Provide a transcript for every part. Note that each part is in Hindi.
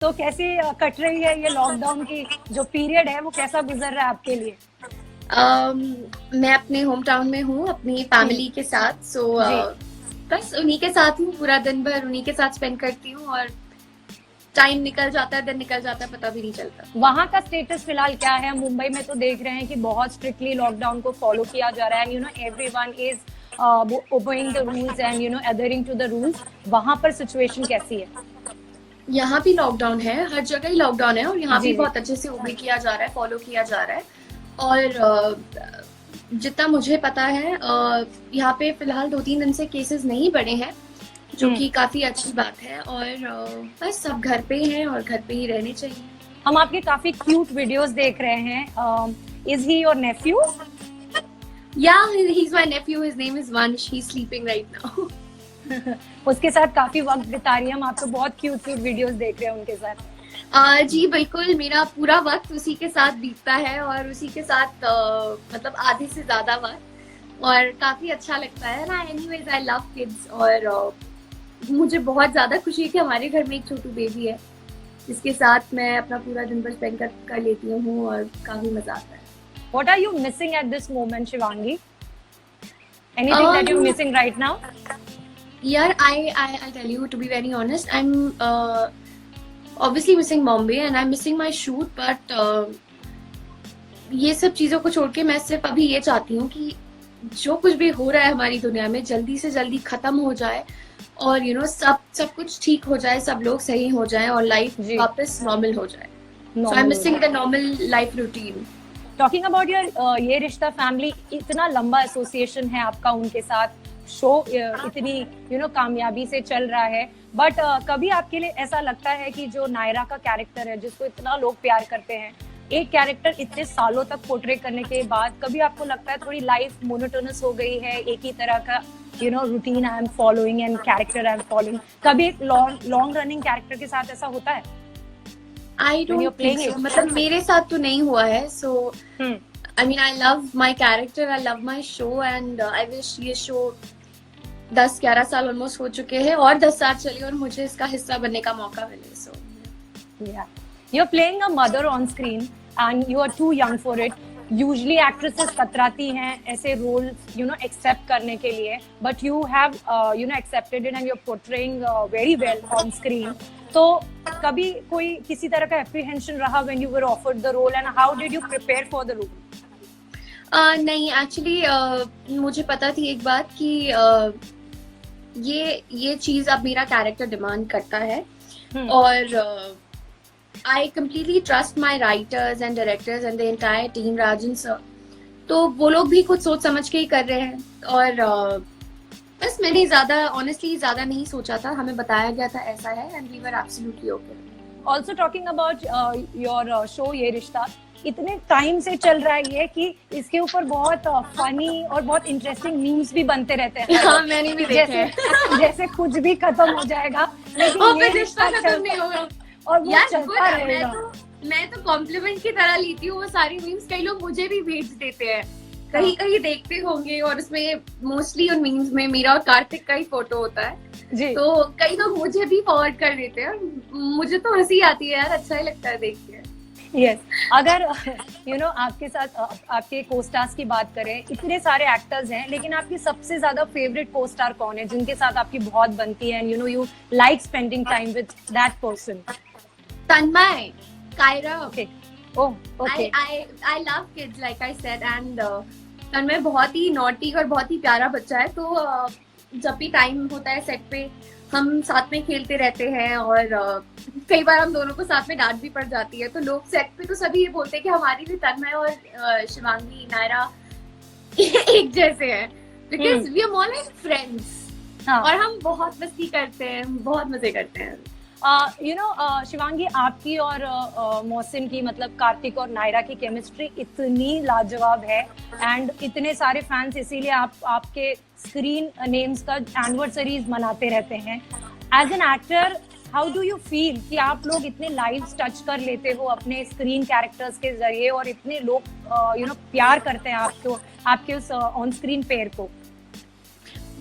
तो कैसे कट रही है ये लॉकडाउन की जो पीरियड है, वो कैसा गुजर रहा है आपके लिए? um, मैं अपने होम टाउन में हूँ अपनी फैमिली के साथ। जी। बस उन्हीं के साथ हूँ, पूरा दिन भर उन्हीं के साथ स्पेंड करती हूँ और टाइम निकल जाता है, दिन निकल जाता है, पता भी नहीं चलता। वहाँ का स्टेटस फिलहाल क्या है? मुंबई में तो देख रहे हैं कि बहुत स्ट्रिक्टली लॉकडाउन को फॉलो किया जा रहा है, everyone is obeying the rules and adhering to the rules. वहाँ पर सिचुएशन कैसी है? यहाँ भी लॉकडाउन है, हर जगह ही लॉकडाउन है और यहाँ जी भी जी। बहुत अच्छे से ओबे किया जा रहा है, फॉलो किया जा रहा है। और जितना मुझे पता है यहाँ पे फिलहाल 2-3 दिन से केसेस नहीं बढ़े हैं, जो कि काफी अच्छी बात है। और बस सब घर पे हैं और घर पे ही रहने चाहिए। हम आपके काफी क्यूट वीडियोस देख रहे हैं। Is he your nephew? Yeah, he's my nephew. His name is Vansh. He's sleeping right now. उसके साथ काफी वक्त बिता रही है, हम आपको बहुत क्यूट क्यूट वीडियोस देख रहे हैं उनके साथ। जी बिल्कुल, मेरा पूरा वक्त उसी के साथ बीतता है और उसी के साथ मतलब आधे से ज्यादा वक्त, और काफी अच्छा लगता है ना। एनीवेज आई लव किड्स और मुझे बहुत ज्यादा खुशी है कि हमारे घर में एक छोटू बेबी है जिसके साथ मैं अपना पूरा दिन भर स्पेंड कर लेती हूँ और काफी मजा आता है। What are you missing at this moment, Shivangi? Anything that you're missing right now? Yeah, I'll tell you, to be very honest, I'm obviously missing Bombay and I'm missing my shoot, but ये सब चीजों को छोड़ के मैं सिर्फ अभी ये चाहती हूँ कि जो कुछ भी हो रहा है हमारी दुनिया में जल्दी से जल्दी खत्म हो जाए और सब कुछ ठीक हो जाए, सब लोग सही हो जाए और लाइफ वापस नॉर्मल हो जाए। So I'm missing the normal life routine. Talking about your ये रिश्ता फैमिली, इतना लंबा एसोसिएशन है आपका उनके साथ, शो इतनी कामयाबी से चल रहा है, बट कभी आपके लिए ऐसा लगता है कि जो नायरा का कैरेक्टर है जिसको इतना लोग प्यार करते हैं, एक कैरेक्टर इतने सालों तक पोर्ट्रे करने के बाद कभी आपको लगता है थोड़ी लाइफ मोनोटोनस हो गई है, एक ही तरह का routine I am following and character I am following? कभी एक लॉन्ग रनिंग कैरेक्टर के साथ ऐसा होता है? I don't think so. मतलब मेरे साथ तो नहीं हुआ है। So I mean I love my character, I love my show and I wish ये show 10-11 साल ऑलमोस्ट हो चुके हैं और 10 साल चली और मुझे इसका हिस्सा बनने का मौका मिले। So yeah, you're playing a mother on screen and you are too young for it. Usually actresses कतराती हैं ऐसे roles accept करने के लिए, but you have accepted it and you're portraying very well on screen. तो कभी कोई किसी तरह का apprehension रहा when you were offered the role and how did you prepare for the role? नहीं, एक्चुअली मुझे पता थी एक बात कि ये चीज अब मेरा कैरेक्टर डिमांड करता है और I completely trust my writers and directors and the entire team, Rajan sir, तो वो लोग भी कुछ सोच समझ के ही कर रहे हैं और बस मैंने ऑनेस्टली ज्यादा नहीं सोचा था, हमें बताया गया था ऐसा है and we were absolutely okay. Also talking about your show ये रिश्ता, इतने टाइम से चल रहा है ये कि इसके ऊपर बहुत फनी और बहुत इंटरेस्टिंग मीम्स भी बनते रहते हैं। हाँ, मैंने भी देखे जैसे कुछ भी खत्म हो जाएगा लेकिन ये रिश्ता खत्म नहीं होगा और वो चलता रहेगा। मैं तो कॉम्प्लीमेंट की तरह लेती हूँ वो सारी मीम्स, कई लोग मुझे भी भेज देते हैं, कहीं कहीं देखते होंगे और उसमें मोस्टली उन मीम्स में मेरा और कार्तिक का ही फोटो होता है जी। तो कई लोग मुझे भी फॉरवर्ड कर देते हैं, मुझे तो हंसी आती है यार, अच्छा ही लगता है देख के। Yes. अगर आपके साथ आपके को-स्टार्स की बात करें, इतने सारे एक्टर्स हैं लेकिन आपकी सबसे ज्यादा फेवरेट को-स्टार कौन है जिनके साथ आपकी बहुत बनती है and you like spending time with that person? Tanmay, Kaira. Okay, oh okay. I love kids like I said and Tanmay बहुत ही नॉटी और बहुत ही प्यारा बच्चा है, तो जब भी टाइम होता है सेट पे हम साथ में खेलते रहते हैं और कई बार हम दोनों को साथ में डांट भी पड़ जाती है, तो लोग सेट पे तो सभी ये बोलते हैं कि हमारी भी तन्मय और शिवांगी, नायरा एक जैसे हैं because we are more like friends और हम बहुत मस्ती करते हैं, बहुत मजे करते हैं। शिवांगी, आपकी और मौसिम की, मतलब कार्तिक और नायरा की केमिस्ट्री इतनी लाजवाब है एंड इतने सारे फैंस इसीलिए आपके स्क्रीन नेम्स का एनिवर्सरीज मनाते रहते हैं। As an actor, how do you feel कि आप लोग इतने लाइव टच कर लेते हो अपने स्क्रीन कैरेक्टर्स के जरिए और इतने लोग प्यार करते हैं आपको, आपके उस ऑन स्क्रीन पेयर को?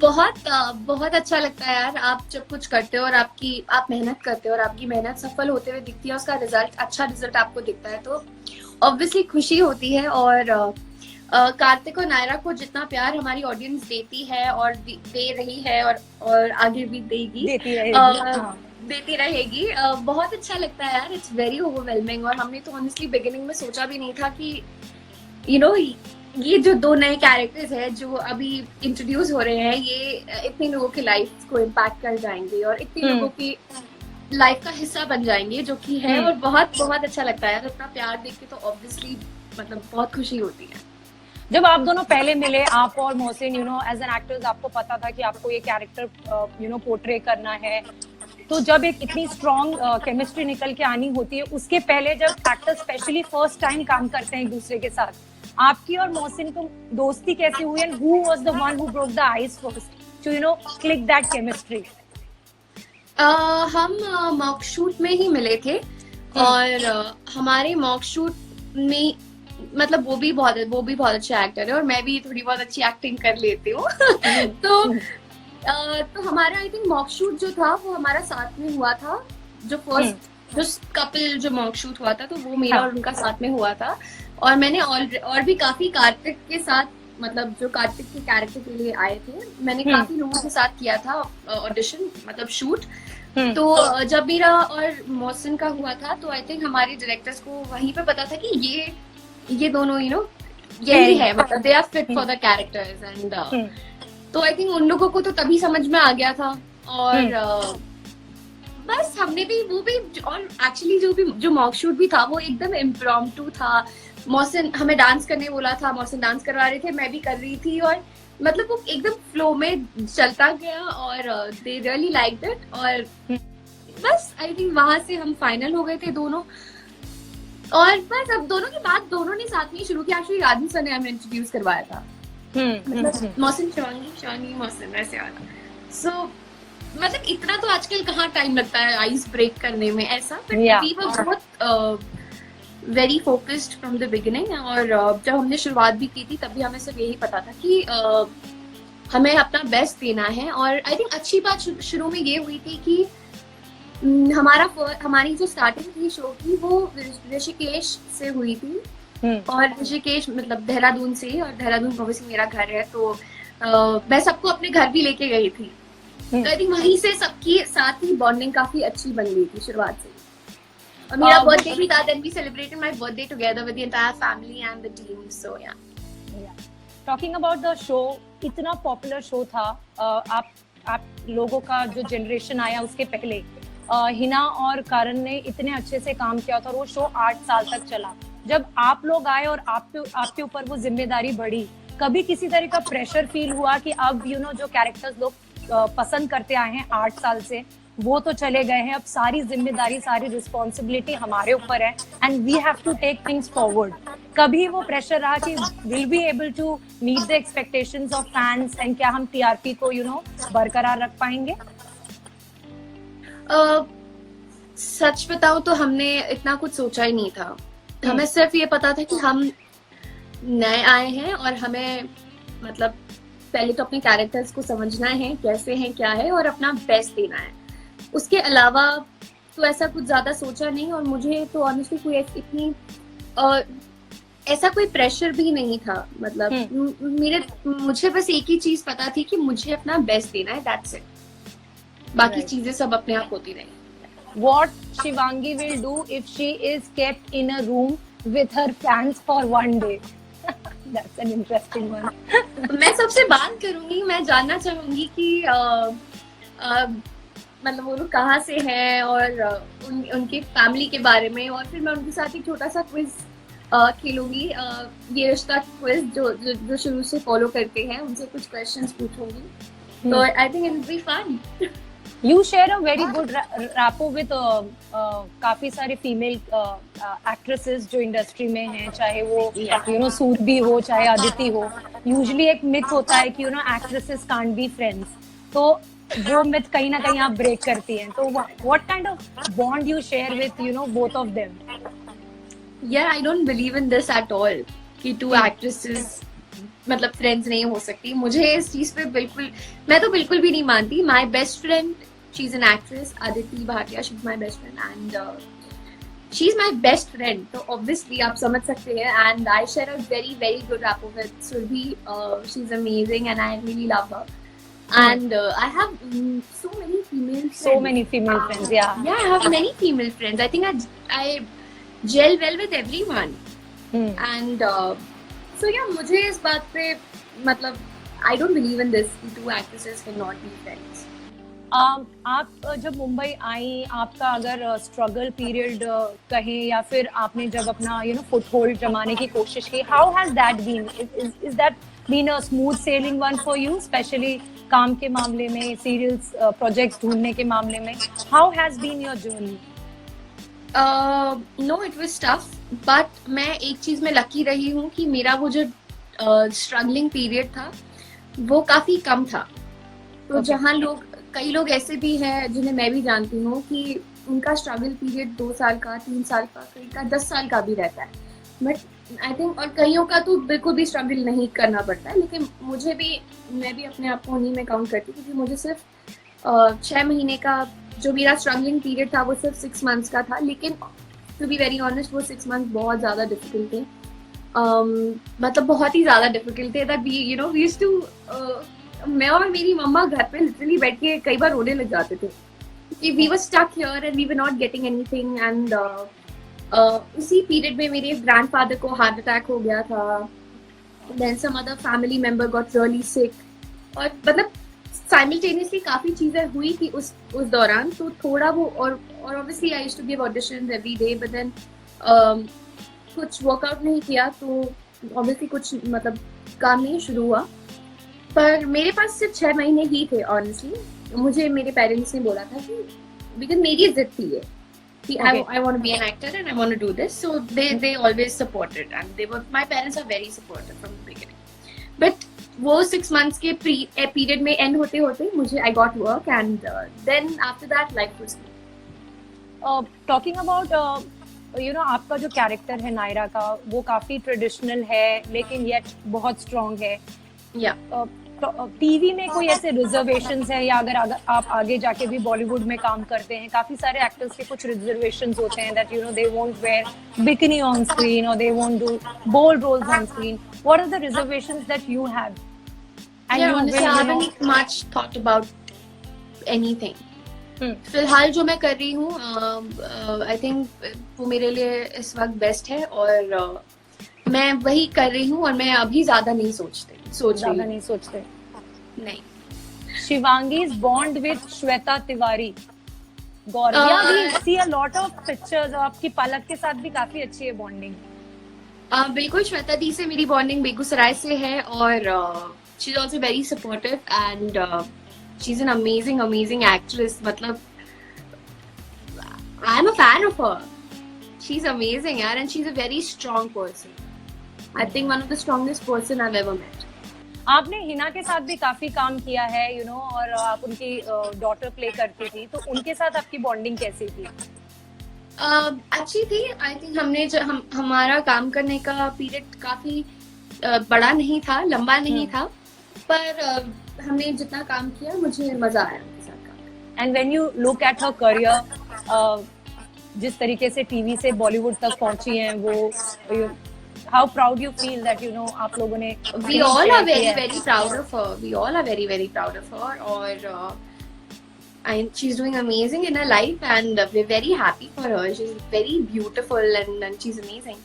बहुत अच्छा लगता है यार। आप जब कुछ करते हो और आप मेहनत करते हो और आपकी मेहनत सफल होते हुए दिखती है, उसका अच्छा रिजल्ट आपको दिखता है, तो ऑब्वियसली खुशी होती है। और कार्तिक और नायरा को जितना प्यार हमारी ऑडियंस देती है और दे रही है और आगे भी देगी, देती रहेगी। देती रहेगी, बहुत अच्छा लगता है यार। It's very overwhelming. और हमने तो ऑनेस्टली बिगिनिंग में सोचा भी नहीं था कि यू नो ये जो दो नए कैरेक्टर्स हैं जो अभी इंट्रोड्यूस हो रहे हैं, ये इतने लोगों की लाइफ को इम्पैक्ट कर जाएंगे और इतने लोगों की लाइफ का हिस्सा बन जाएंगे, जो कि है। और बहुत बहुत अच्छा लगता है यार, इतना प्यार देख के तो ऑब्वियसली मतलब बहुत खुशी होती है। जब आप दोनों पहले मिले, आप और मोहसिन, एज एन एक्टर्स आपको पता था कि आपको ये कैरेक्टर पोर्ट्रे करना है, तो जब एक इतनी स्ट्रॉन्ग केमिस्ट्री निकल के आनी होती है, उसके पहले जब एक्टर्स स्पेशली फर्स्ट टाइम काम करते हैं एक दूसरे के साथ, आपकी और मोहसिन को दोस्ती कैसे हुई, and who was the one who broke the ice first to click that chemistry? हम मॉक शूट में ही मिले थे और हमारे मॉक शूट में मतलब वो भी बहुत अच्छे एक्टर है और मैं भी थोड़ी बहुत अच्छी एक्टिंग कर लेती हूँ तो हमारा आई थिंक मॉक शूट जो था वो हमारा साथ में हुआ था। जो फर्स्ट जो कपल जो मॉक शूट हुआ था तो वो मेरा और उनका साथ में हुआ था। और मैंने और भी काफी कार्तिक के साथ, मतलब जो कार्तिक के कैरेक्टर के लिए आए थे, मैंने काफी लोगों के साथ किया था ऑडिशन, मतलब शूट। तो जब मेरा और मोहसिन का हुआ था तो आई थिंक हमारे डायरेक्टर्स को वहीं पे पता था कि ये दोनों यही है, मतलब they are fit for the characters and तो आई थिंक उन लोगों को तो तभी समझ में आ गया था। और बस हमने भी वो भी, और एक्चुअली जो मॉक शूट भी था वो एकदम इम्प्रॉम्प्टू था। मोहसिन हमें डांस करने बोला था, मोहसिन डांस करवा रहे थे, मैं भी कर रही थी, और मतलब वो एकदम फ्लो में चलता गया और दे रियली लाइक्ड इट। और बस आई थिंक वहां से हम फाइनल हो गए थे दोनों। और बस अब दोनों की बात दोनों ने साथ में शुरू किया। एक्चुअली राजन सर ने हमें इंट्रोड्यूस करवाया था, मतलब मोहसिन शिवानी मोहसिन वैसे आया। सो मतलब इतना तो आजकल कहाँ टाइम लगता है आइस ब्रेक करने में ऐसा, बट वी वर बहुत very focused from the beginning. और जब हमने शुरुआत भी की थी तब भी हमें सिर्फ यही पता था कि हमें अपना बेस्ट देना है। और आई थिंक अच्छी बात शुरू में ये हुई थी कि हमारी जो स्टार्टिंग थी शो की वो ऋषिकेश से हुई थी। और ऋषिकेश मतलब देहरादून से, और देहरादून ऑब्वियसली मेरा घर है, तो मैं सबको अपने घर भी लेके गई थी। तो आई थिंक वहीं से सबकी साथ ही बॉन्डिंग काफी अच्छी बन गई थी शुरुआत से। और मेरा बर्थडे भी था, then we celebrated my birthday together with the entire family and the team. So yeah talking about the show, इतना पॉपुलर शो था। आप लोगों का जो जनरेशन आया उसके पहले हिना और करण ने इतने अच्छे से काम किया था और वो शो 8 साल तक चला। जब आप लोग आए और आपके ऊपर वो जिम्मेदारी बढ़ी, कभी किसी तरह का प्रेशर फील हुआ कि अब जो कैरेक्टर्स लोग पसंद करते आए हैं 8 साल से, वो तो चले गए हैं, अब सारी जिम्मेदारी सारी रिस्पॉन्सिबिलिटी हमारे ऊपर है and we have to take things forward? कभी वो प्रेशर रहा कि will be able to meet the expectations of fans and क्या हम टीआरपी को बरकरार रख पाएंगे? सच बताऊं तो हमने इतना कुछ सोचा ही नहीं था। हमें सिर्फ ये पता था कि हम नए आए हैं और हमें मतलब पहले तो अपने कैरेक्टर्स को समझना है, कैसे हैं क्या है, और अपना बेस्ट देना है। उसके अलावा तो ऐसा कुछ ज्यादा सोचा नहीं। और मुझे तो ऑनेस्टली कोई इतनी ऐसा कोई प्रेशर भी नहीं था। मतलब मुझे बस एक ही चीज पता थी कि मुझे अपना बेस्ट देना है, दैट्स इट। बाकी चीजें सब अपने आप होती रही। What Shivangi will do if she is kept in a room with her fans for one day? That's an interesting one. मैं सबसे बात करूंगी, मैं जानना चाहूंगी कि मतलब वो लोग कहाँ से हैं और उनके फैमिली के बारे में, और फिर मैं उनके साथ एक छोटा सा क्विज खेलूंगी, ये रिश्ता क्विज जो शुरू से फॉलो करते हैं, उनसे कुछ क्वेश्चंस पूछूंगी। तो I think it will be fun. You share a very good rapport with काफी सारे फीमेल एक्ट्रेसेस जो इंडस्ट्री में हैं, चाहे वो सूरभि हो चाहे अदिति हो। यूजुअली एक मिथ होता है कि एक्ट्रेसेस कांट बी फ्रेंड्स, तो वो मिथ कहीं ना कहीं आप ब्रेक करती हैं। तो what kind of bond you share with both of them? यार I don't believe in this at all कि टू एक्ट्रेसेस मतलब फ्रेंड्स नहीं हो सकती। मुझे इस चीज पे बिल्कुल, मैं तो बिल्कुल भी नहीं मानती। My best friend, she is an actress, Aditi Bhatia, she is my best friend and she is my best friend. तो ऑब्वियसली आप समझ सकते हैं। And I share a very very good rapport with Surabhi, she is amazing and I really love her. And I have so many female friends. So many female friends, yeah. Yeah, I have many female friends. I think I gel well with everyone. And so yeah, मुझे इस बात पे मतलब I don't believe in this कि two actresses cannot be friends. आप जब मुंबई आई, आपका अगर स्ट्रगल पीरियड कहें या फिर आपने जब अपना फुटहोल्ड जमाने की कोशिश की, how has that been? Is that been a smooth sailing one for you, especially काम के मामले में, सीरियल्स प्रोजेक्ट्स ढूंढने के मामले में? How has been your journey? No, it was tough, but मैं एक चीज में लकी रही हूँ कि मेरा वो जो स्ट्रगलिंग पीरियड था वो काफी कम था। तो जहाँ कई लोग ऐसे भी हैं जिन्हें मैं भी जानती हूँ कि उनका स्ट्रगल पीरियड 2 साल का, 3 साल का, कई का 10 साल का भी रहता है। बट आई थिंक, और कईयों का तो बिल्कुल भी स्ट्रगल नहीं करना पड़ता है। लेकिन मैं भी अपने आप को उन्हीं में काउंट करती हूँ, क्योंकि मुझे सिर्फ 6 महीने का जो मेरा स्ट्रगलिंग पीरियड था वो सिर्फ 6 मंथ्स का था। लेकिन टू बी वेरी ऑनेस्ट, वो 6 मंथ बहुत ज़्यादा डिफिकल्ट थे। मतलब बहुत ही ज़्यादा डिफिकल्ट थे। दैट वी यूज्ड टू, मैं और मेरी मम्मा घर पे लिटरली बैठ के कई बार रोने लग जाते थे कि we were stuck here and we were not getting anything. And उसी पीरियड में मेरे ग्रैंडफादर को हार्ट अटैक हो गया था। Then some other family member got really sick, और मतलब साइमल्टेनियसली काफ़ी चीज़ें हुई थी उस दौरान। तो थोड़ा वो, और obviously I used to give auditions every day, but then कुछ वर्कआउट नहीं किया, तो ऑब्वियसली कुछ मतलब काम नहीं शुरू हुआ। पर मेरे पास सिर्फ 6 महीने ही थे ऑनेस्टली। मुझे मेरे पेरेंट्स ने बोला था कि, बिकॉज मेरी जिद थी ये कि I want to be an actor and I want to do this, so they always supported and they were, my parents are very supportive from the beginning. But वो 6 मंथ्स के पीरियड में एंड होते होते मुझे I got work and then after that life was good. Talking about आपका जो कैरेक्टर है नायरा का, वो काफी ट्रेडिशनल है लेकिन येट बहुत स्ट्रॉन्ग है। टीवी में कोई ऐसे रिजर्वेशंस है, या अगर आप आगे जाके भी बॉलीवुड में काम करते हैं, काफी सारे एक्टर्स के कुछ रिजर्वेशंस होते हैं that they won't wear bikini on screen और they won't do bold roles on screen. What are the reservations that you have? And you honestly, I haven't much thought about anything. फिलहाल जो मैं कर रही हूँ, आई थिंक वो मेरे लिए इस वक्त बेस्ट है, और मैं वही कर रही हूँ, और मैं अभी ज्यादा नहीं सोचते। नहीं। शिवांगी's bond with Shweta Tiwari, गौरविया, we see a lot of pictures, और आपकी पलक के साथ भी काफी अच्छी है बॉन्डिंग। बिल्कुल, श्वेता दी से मेरी बॉन्डिंग बेगूसराय से है, और she is also very supportive and she is an amazing actress. मतलब I am a fan of her. She is amazing यार, and she is a very strong person. I think one of the strongest person I have ever met. आपने हिना के साथ भी काफी काम किया है, और आप उनकी डॉटर प्ले करती थी, तो उनके साथ आपकी बॉन्डिंग कैसी थी? अच्छी थी। आई थिंक हमारा काम करने का पीरियड काफी बड़ा नहीं था, लंबा नहीं था, पर हमने जितना काम किया मुझे मजा आया उनके साथ काम। And when you look at her career, जिस तरीके से टीवी से बॉलीवुड तक पहुंची हैं वो, how proud you feel that आप लोगों ने, we all are very proud of her. We all are very proud of her, और and she's doing amazing in her life, and we're very happy for her. She's very beautiful and she's amazing.